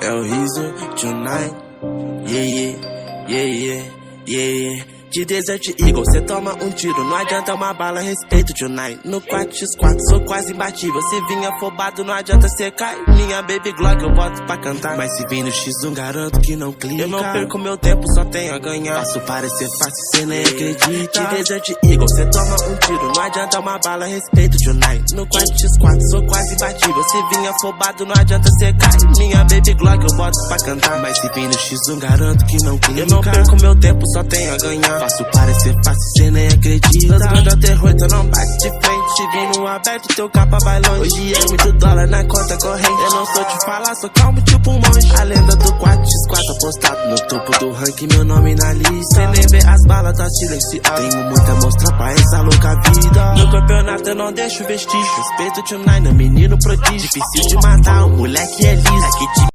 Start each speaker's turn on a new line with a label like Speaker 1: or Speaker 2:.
Speaker 1: É o riso tonight. Yeah, yeah, yeah, yeah, yeah. De Desert Eagle, cê toma um tiro, não adianta uma bala, respeito tonight. No 4x4, sou quase imbatível. Se vinha afobado, não adianta cê cair. Minha baby Glock eu boto pra cantar, mas se vem no X1, garanto que não clica. Eu não perco meu tempo, só tenho a ganhar. Faço parecer fácil, cê nem acredita. De Desert Eagle, cê toma um tiro, não adianta uma bala, respeito tonight. No 4x4, sou quase imbatível. Se vinha afobado, não adianta cê cair. Minha baby Glock eu boto pra cantar, mas se vem no X1, garanto que não clica. Eu não perco meu tempo, só tenho a ganhar. Faço parecer fácil, cê nem acredita. As grandes terror, então não bate de frente. Vim no aberto, teu capa vai longe. Hoje é muito dólar na conta corrente. Eu não sou te falar, sou calmo tipo um monge. A lenda do 4x4 apostado no topo do ranking, meu nome na lista. Cê nem vê as balas, tá silenciado. Tenho muito a mostrar pra essa louca vida. No campeonato eu não deixo vestígio. Respeito tonight, meu menino prodígio. Difícil de matar, o moleque é liso.